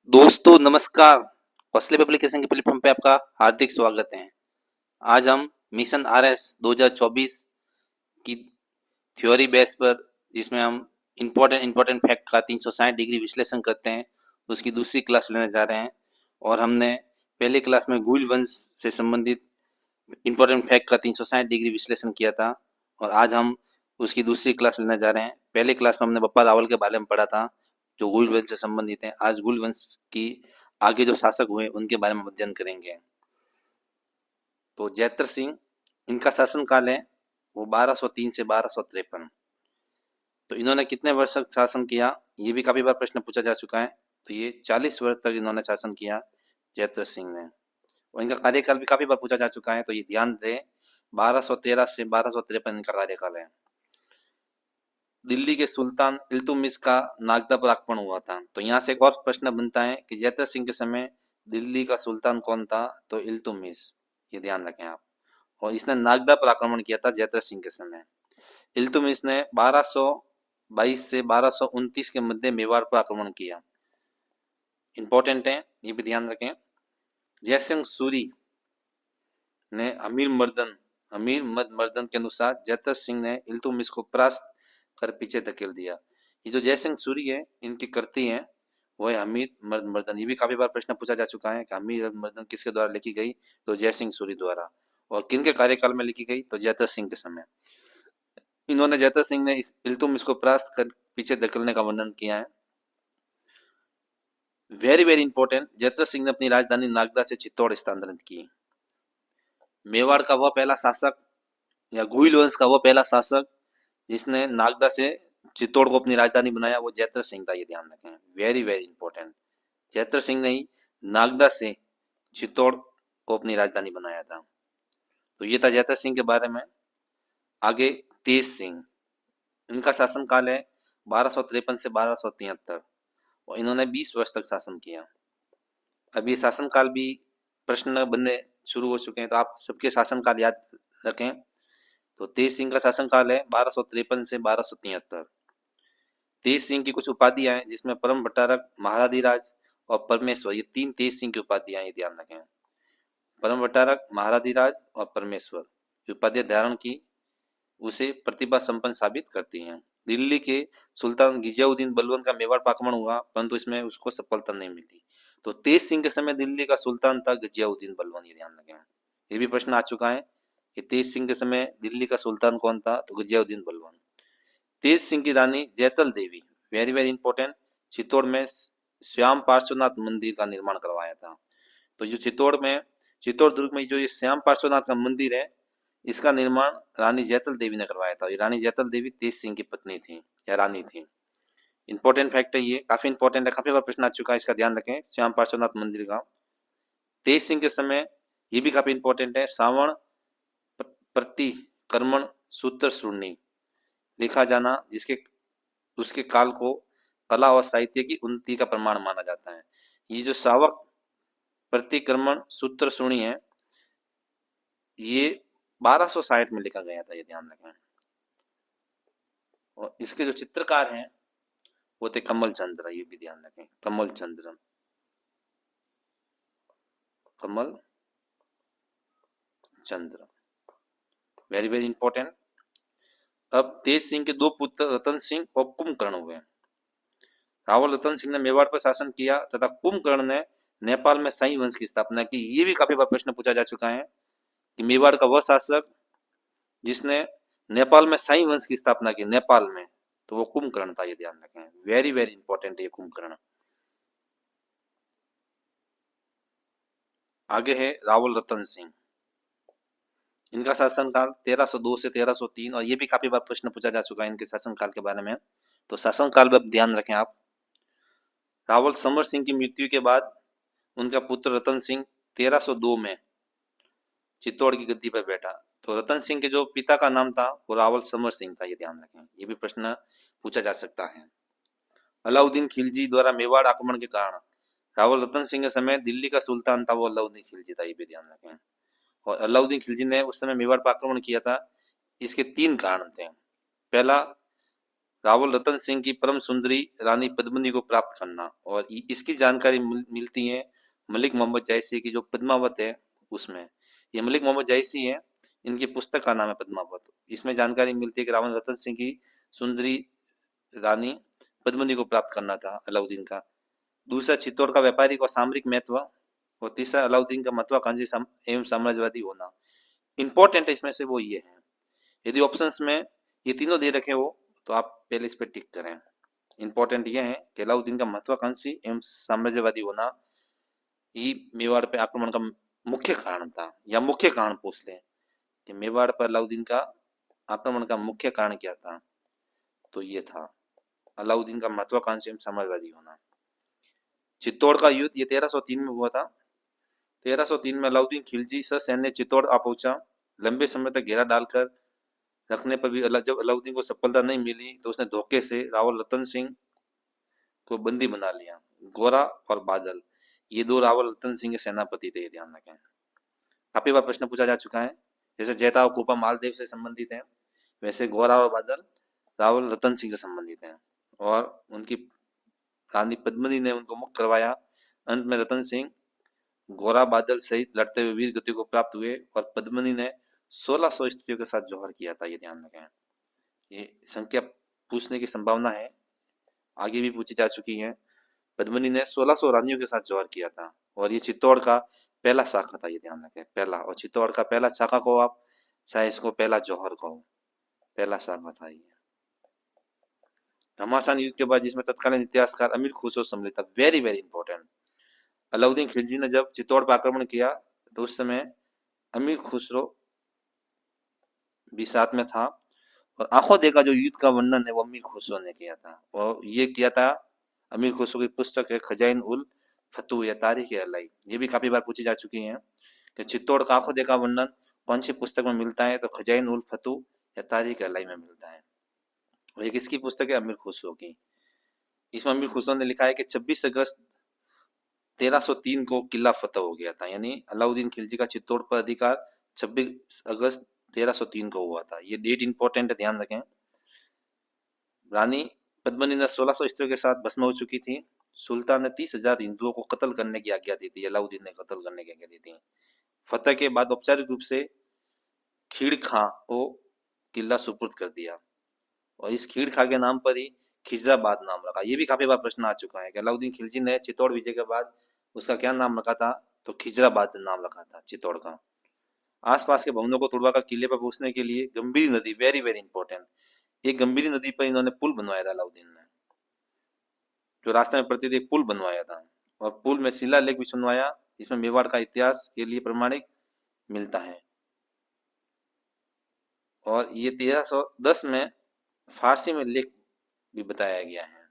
दोस्तों नमस्कार। हौसले पब्लिकेशन के प्लेटफॉर्म पे आपका हार्दिक स्वागत है। आज हम मिशन आरएस 2024 की थ्योरी बेस पर, जिसमें हम इम्पोर्टेंट फैक्ट का 360 डिग्री विश्लेषण करते हैं, उसकी दूसरी क्लास लेने जा रहे हैं। और हमने पहले क्लास में गुइल वंश से संबंधित इम्पोर्टेंट फैक्ट का 360 डिग्री विश्लेषण किया था, और आज हम उसकी दूसरी क्लास लेने जा रहे हैं। पहले क्लास में हमने बप्पा रावल के बारे में पढ़ा था, जो गुल वंश से संबंधित है। आज गुल वंश की आगे जो शासक हुए उनके बारे में अध्ययन करेंगे। तो जैत्र सिंह, इनका शासन काल है वो 1203 से 1253। तो इन्होंने कितने वर्ष तक शासन किया, ये भी काफी बार प्रश्न पूछा जा चुका है। तो ये 40 वर्ष तक इन्होंने शासन किया, जैत्र सिंह ने। और इनका कार्यकाल भी काफी बार पूछा जा चुका है, तो ये ध्यान दें, 1213 से 1253 इनका कार्यकाल है। दिल्ली के सुल्तान इल्तुतमिश का नागदा पर आक्रमण हुआ था। तो यहाँ से एक और प्रश्न बनता है कि जैत्र सिंह के समय दिल्ली का सुल्तान कौन था? तो इल्तुतमिश, ये ध्यान रखें आप। और इसने नागदा पर आक्रमण किया था जैत्र सिंह के समय। इल्तुतमिश ने 1222 से 1229 के मध्य मेवाड़ पर आक्रमण किया। इंपॉर्टेंट है, ये भी ध्यान रखें। जयसिंह सूरी ने अमीर मद मर्दन के अनुसार जैत्र सिंह ने इल्तुतमिश को परास्त कर पीछे धकेल दिया। ये जो जयसिंह सूरी है, इनकी कृति है वो है हमीर मर्दन। ये भी काफी बार प्रश्न पूछा जा चुका है कि हमीर मर्दन किसके द्वारा लिखी गई? तो जयसिंह सूरी द्वारा। और किन के कार्यकाल में लिखी गई? तो जैत्र सिंह के समय। इन्होंने जैत्र सिंह ने इल्तुतमिश को परास्त कर पीछे धकेलने का वर्णन किया है। Very very important, Jaitra Singh ने अपनी राजधानी नागदा से चित्तौड़ स्थानांतरित की। मेवाड़ का वह पहला शासक या गुइल वंश का वह पहला शासक जिसने नागदा से चित्तौड़ को अपनी राजधानी बनाया, वो जैत्र सिंह था। ये ध्यान रखें, very very important. Jaitra Singh ने ही नागदा से चित्तौड़ को अपनी राजधानी बनाया था। तो ये था जैत्र सिंह के बारे में। आगे तेज सिंह, इनका शासन काल है 1253 से 1273, और इन्होंने 20 वर्ष तक शासन किया। अब ये शासन काल भी प्रश्न बनने शुरू हो चुके हैं, तो आप सबके शासन काल याद रखें। तो तेज सिंह का शासन काल है 1253 से 1273। तेज सिंह की कुछ उपाधियां हैं, जिसमें परम भट्टारक, महाराधिराज और परमेश्वर, ये 3 तेज सिंह की उपाधियां हैं, ध्यान रखें। परम भट्टारक, महाराधिराज और परमेश्वर की उपाधियां धारण की उसे प्रतिभा संपन्न साबित करती हैं। दिल्ली के सुल्तान गियाउद्दीन बलबन का मेवाड़ पर आक्रमण हुआ, परंतु इसमें उसको सफलता नहीं मिली। तो तेज सिंह के समय दिल्ली का सुल्तान था गियाउद्दीन बलबन, ये ध्यान रखें। ये भी प्रश्न आ चुका है कि तेज सिंह के समय दिल्ली का सुल्तान कौन था? तो गियाउद्दीन बलबन। तेज सिंह की रानी जैतल देवी, वेरी वेरी इंपॉर्टेंट, चित्तौड़ में श्याम पार्श्वनाथ मंदिर का निर्माण करवाया था। तो जो चित्तौड़ दुर्ग में जो ये श्याम पार्श्वनाथ का मंदिर है, इसका निर्माण रानी जैतल देवी ने करवाया था। ये रानी जैतल देवी तेज सिंह की पत्नी थी या रानी थी। इंपॉर्टेंट फैक्ट है, ये काफी इंपॉर्टेंट है, काफी बार प्रश्न आ चुका है, इसका ध्यान रखें। श्याम पार्श्वनाथ मंदिर का तेज सिंह के समय, ये भी काफी इंपॉर्टेंट है, श्रावण प्रतिक्रमण सूत्र श्रुणी लिखा जाना, जिसके उसके काल को कला और साहित्य की उन्नति का प्रमाण माना जाता है। ये जो श्रावक प्रतिक्रमण सूत्र श्रुणी है, ये 1260 में लिखा गया था, ये ध्यान रखें। और इसके जो चित्रकार हैं वो थे कमल चंद्र, ये भी ध्यान रखें, कमल चंद्र, कमल चंद्र, वेरी वेरी इंपॉर्टेंट। अब तेज सिंह के 2 पुत्र रतन सिंह और कुंभकर्ण हुए। रावल रतन सिंह ने मेवाड़ पर शासन किया तथा कुंभकर्ण ने नेपाल में शाही वंश की स्थापना की। ये भी काफी बार प्रश्न पूछा जा चुका है कि मेवाड़ का वह शासक जिसने नेपाल में शाही वंश की स्थापना की, नेपाल में, तो वो कुंभकर्ण था, ये ध्यान रखें, वेरी वेरी इंपॉर्टेंट है ये कुंभकर्ण। आगे है रावल रतन सिंह, इनका शासनकाल 1302 से 1303, और ये भी काफी बार प्रश्न पूछा जा चुका है इनके शासनकाल के बारे में। तो शासनकाल में ध्यान रखें आप। रावल समर सिंह की मृत्यु के बाद उनका पुत्र रतन सिंह 1302 में चित्तौड़ की गद्दी पर बैठा। तो रतन सिंह के जो पिता का नाम था वो रावल समर सिंह था, ये ध्यान रखें, ये भी प्रश्न पूछा जा सकता है। अलाउद्दीन खिलजी द्वारा मेवाड़ आक्रमण के कारण रावल रतन सिंह के समय दिल्ली का सुल्तान था वो अलाउद्दीन खिलजी था, ये भी ध्यान रखें। और अलाउद्दीन खिलजी ने उस समय मेवाड़ पर आक्रमण किया था, इसके 3 कारण थे। पहला, रावल रतन सिंह की परम सुंदरी रानी पद्मिनी को प्राप्त करना, और इसकी जानकारी मिलती है मलिक मोहम्मद जायसी की जो पद्मावत है उसमें। ये मलिक मोहम्मद जायसी है, इनकी पुस्तक का नाम है पद्मावत। इसमें जानकारी मिलती है कि रावल रतन सिंह की सुंदरी रानी पद्मिनी को प्राप्त करना था अलाउद्दीन का। दूसरा, चित्तौड़ का व्यापारिक और सामरिक महत्व, और तीसरा, अलाउद्दीन का महत्वाकांक्षी एवं साम्राज्यवादी होना। इंपॉर्टेंट है इसमें से वो ये है। यदि ऑप्शंस में ये तीनों दे रखे हो तो आप पहले इस पे टिक करें। इंपॉर्टेंट ये है कि अलाउद्दीन का महत्वाकांक्षी एवं साम्राज्यवादी होना ही मेवाड़ पे आक्रमण का मुख्य कारण था, या मुख्य कारण पूछ लें कि मेवाड़ पर अलाउद्दीन का आक्रमण का मुख्य कारण क्या था, तो ये था अलाउद्दीन का महत्वाकांक्षी एवं साम्राज्यवादी होना। चित्तौड़ का युद्ध ये 1303 में हुआ था। 1303 में अलाउद्दीन खिलजी ससैन्य चित्तौड़ आ पहुंचा। लंबे समय तक घेरा डालकर रखने पर भी जब अलाउद्दीन को सफलता नहीं मिली तो उसने धोखे से रावल रतन सिंह को बंदी बना लिया। गोरा और बादल, ये दो रावल रतन सिंह के सेनापति थे, ध्यान रखें। काफी बार प्रश्न पूछा जा चुका है। जैसे जैता और कुपा मालदेव से संबंधित है, वैसे गोरा और बादल रावल रतन सिंह से संबंधित हैं, और उनकी रानी पद्मिनी ने उनको मुक्त करवाया। अंत में रतन सिंह गोरा बादल सहित लड़ते हुए वीर गति को प्राप्त हुए, और पद्मिनी ने 1600 स्त्रियों के साथ जौहर किया था, ये ध्यान रखें। ये संख्या पूछने की संभावना है, आगे भी पूछी जा चुकी है। पद्मिनी ने 1600 रानियों के साथ जौहर किया था, और ये चित्तौड़ का पहला शाखा था, ये ध्यान रखें, पहला। और चित्तौड़ का पहला शाखा को आप चाहे इसको पहला जौहर कहो, पहला शाखा था ये। घमासान युद्ध के बाद जिसमें तत्कालीन इतिहासकार अमीर खुसरो सम्मिलित था, very very important. Alauddin Khilji ने जब चित्तौड़ पर आक्रमण किया तो उस समय अमीर खुसरो भी साथ में था, और आंखों देखा जो युद्ध का वर्णन है वो अमीर खुसरो ने किया था, और ये किया था अमीर खुसरो की पुस्तक है खजाइन उल फतू या तारीख अलाई। ये भी काफी बार पूछी जा चुकी है कि चित्तौड़ का आंखों देखा वर्णन कौन सी पुस्तक में मिलता है, तो खजाइन उल फतू या तारीख अलाई में मिलता है। और ये किसकी पुस्तक है? अमीर खुसरो की। इसमें अमीर खुसरो ने लिखा है कि 26 अगस्त 1303 को किला फतेह हो गया था, यानी अलाउद्दीन खिलजी का चित्तौड़ पर अधिकार 26 अगस्त 1303 को हुआ था। ये डेट इंपॉर्टेंट है, ध्यान रखें। रानी पद्मिनी ने 1600 स्त्रियों के साथ भस्म हो चुकी थी। सुल्तान ने 30,000 हिंदुओं को कत्ल करने की आज्ञा दी थी, अलाउद्दीन ने कत्ल करने की आज्ञा दी थी। फतेह के बाद औपचारिक रूप से खीड़ खां को किला सुपुर्द कर दिया, और इस खीड़ खां के नाम पर ही खिजराबाद नाम रखा। ये भी काफी बार प्रश्न आ चुका है कि अलाउद्दीन खिलजी ने चित्तौड़ विजय के बाद उसका क्या नाम रखा था, तो खिजराबाद नाम रखा था चित्तौड़ का। आसपास के भवनों को तोड़वाकर किले पर पहुंचने के लिए गंभीरी नदी, वेरी वेरी इंपॉर्टेंट, एक गंभीरी नदी पर इन्होंने पुल बनवाया था अलाउद्दीन ने, जो रास्ते में पड़ती थी, पुल बनवाया था, और पुल में शिलालेख भी सुनवाया, जिसमें मेवाड़ का इतिहास के लिए प्रमाणिक मिलता है। और ये 1310 में फारसी में लेख भी बताया गया है,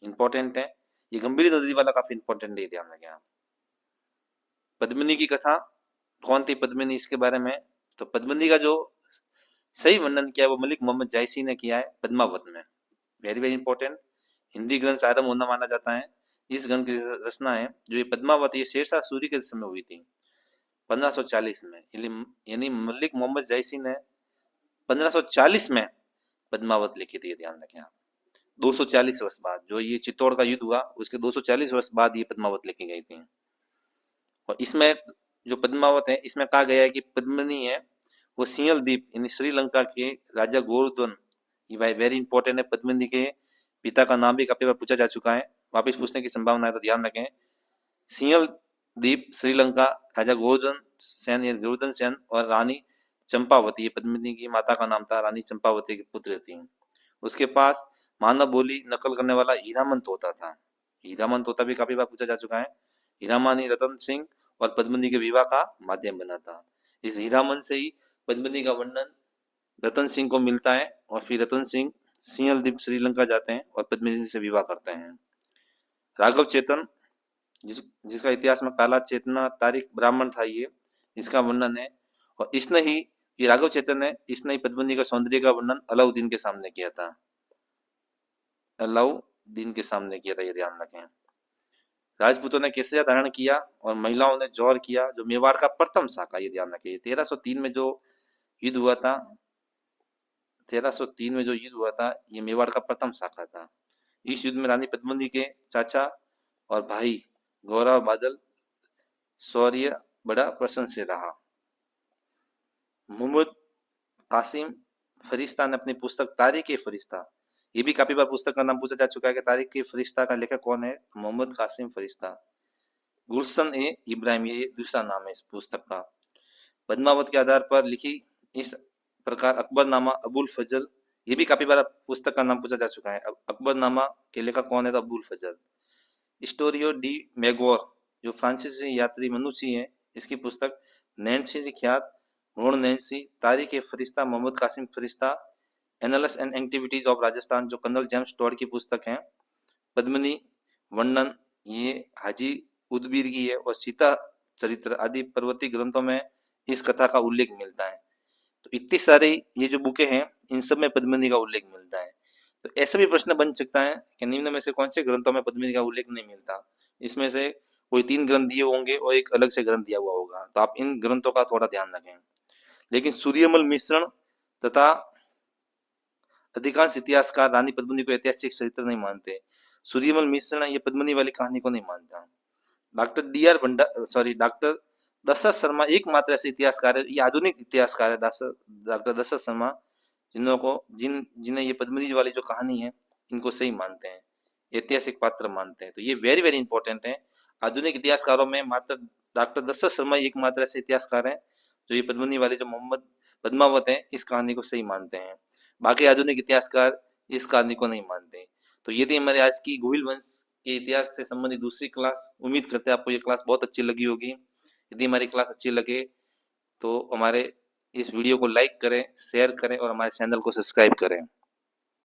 इंपॉर्टेंट है। ये गंभीरी नदी वाला काफी इंपॉर्टेंट है, ध्यान रखें आप। पद्मिनी की कथा, कौन थी पद्मिनी, इसके बारे में, तो पद्मिनी का जो सही वर्णन किया है वो मलिक मोहम्मद जायसी ने किया है पद्मावत में, वेरी वेरी इंपॉर्टेंट। हिंदी ग्रंथ से आरंभ होना माना जाता है। इस ग्रंथ की रचना है जो ये पद्मावत, ये शेरशाह सूरी के समय हुई थी 1540 में, यानी मलिक मोहम्मद जायसी ने 1540 में पद्मावत लिखी थी, ध्यान रखें आप। 240 वर्ष बाद, जो ये चित्तौड़ का युद्ध हुआ उसके 240 वर्ष बाद ये पद्मावत लिखी गई थी। और इसमें जो पद्मावत है, इसमें कहा गया है कि पद्मिनी है वो सिंहल द्वीप यानी श्रीलंका के राजा गोवर्धन, ये वेरी इंपॉर्टेंट है। पद्मिनी के पिता का नाम भी काफी बार पूछा जा चुका है, वापिस पूछने की संभावना है, तो ध्यान रखें। सिंहल द्वीप श्रीलंका, राजा गोवर्धन सेन और रानी चंपावती, ये पद्मिनी की माता का नाम था, रानी चंपावती के पुत्र थी। उसके पास मानव बोली नकल करने वाला हीरामन तोता था। हीरामन तोता भी काफी बार पूछा जा चुका है। हीरामन ही रतन सिंह और पद्मिनी के विवाह का माध्यम बना था। इस हीरामन से ही पद्मिनी का वर्णन रतन सिंह को मिलता है, और फिर रतन सिंह सिंहल द्वीप श्रीलंका जाते हैं और पद्मिनी से विवाह करते हैं। राघव चेतन, जिसका इतिहास में काला चेतना तारीख ब्राह्मण था, ये इसका वर्णन है, और इसने ही, ये राघव चेतन है, इसने ही पद्मिनी का सौंदर्य का वर्णन अलाउद्दीन के सामने किया था, अलाउद्दीन के सामने किया था, ये ध्यान रखें। राजपूतों ने केसरिया धारण किया और महिलाओं ने जौहर किया, जो मेवाड़ का प्रथम शाखा, ये ध्यान रखें। 1303 में जो युद्ध हुआ था 1303 में जो युद्ध हुआ था ये मेवाड़ का प्रथम शाखा था। इस युद्ध में रानी पद्मिनी के चाचा और भाई गौरव बादल शौर्य बड़ा प्रशंसनीय रहा। मोहम्मद कासिम फरिश्ता ने अपनी पुस्तक तारीख ए फरिश्ता, ये भी काफी बार पुस्तक का नाम पूछा जा चुका है कि तारीख ए फरिश्ता का लेखक कौन है, मोहम्मद कासिम फरिश्ता। गुलशन ए इब्राहिम ये दूसरा नाम है इस पुस्तक का। पद्मावत के आधार पर लिखी इस प्रकार अकबरनामा अबुल फजल, ये भी काफी बार पुस्तक का नाम पूछा जा चुका है। अकबरनामा के लेखक कौन है, तो अबुल फजल। स्टोरियो डी मैगोर जो फ्रांसीसी यात्री मनुष्य है, इसकी पुस्तक नैन्सी ख्यात रोण नैन्सी, तारीख ए फरिश्ता Mohammad Qasim Farishta, annals and activities of Rajasthan जो कर्नल जेम्स टॉड की पुस्तक है। पद्मिनी वर्णन ये हाजी उदबीर की है और सीता चरित्र आदि पर्वतीय ग्रंथों में इस कथा का उल्लेख मिलता है। तो इतनी सारी ये जो बुकें हैं इन सब में पद्मिनी का उल्लेख मिलता है। तो ऐसा भी प्रश्न बन सकता है कि निम्न में से कौन से ग्रंथों में पद्मिनी का उल्लेख नहीं मिलता। इसमें से कोई 3 ग्रंथ दिए होंगे और एक अलग से ग्रंथ दिया हुआ होगा, तो आप इन ग्रंथों का थोड़ा ध्यान रखें। लेकिन सूर्यमल मिश्रण तथा अधिकांश इतिहासकार रानी पद्मिनी को ऐतिहासिक चरित्र नहीं मानते। सूर्यमल मिश्रण ये पद्मिनी वाली कहानी को नहीं मानता। डॉक्टर दशरथ शर्मा एकमात्र ऐसे इतिहासकार है, ये आधुनिक इतिहासकार है डॉक्टर दशरथ शर्मा, जिन्हें ये पद्मिनी वाली जो कहानी है इनको सही मानते हैं, ऐतिहासिक पात्र मानते हैं। तो ये वेरी वेरी इंपॉर्टेंट है। आधुनिक इतिहासकारों में मात्र डॉक्टर दशरथ शर्मा एकमात्र ऐसे इतिहासकार हैं जो ये पद्मिनी वाली जो मोहम्मद पद्मावत है इस कहानी को सही मानते हैं। बाकी आधुनिक इतिहासकार इस कहानी को नहीं मानते। तो ये थी हमारे आज की गोहिल वंश के इतिहास से संबंधित दूसरी क्लास। उम्मीद करते हैं आपको ये क्लास बहुत अच्छी लगी होगी। यदि हमारी क्लास अच्छी लगे तो हमारे इस वीडियो को लाइक करें, शेयर करें और हमारे चैनल को सब्सक्राइब करें।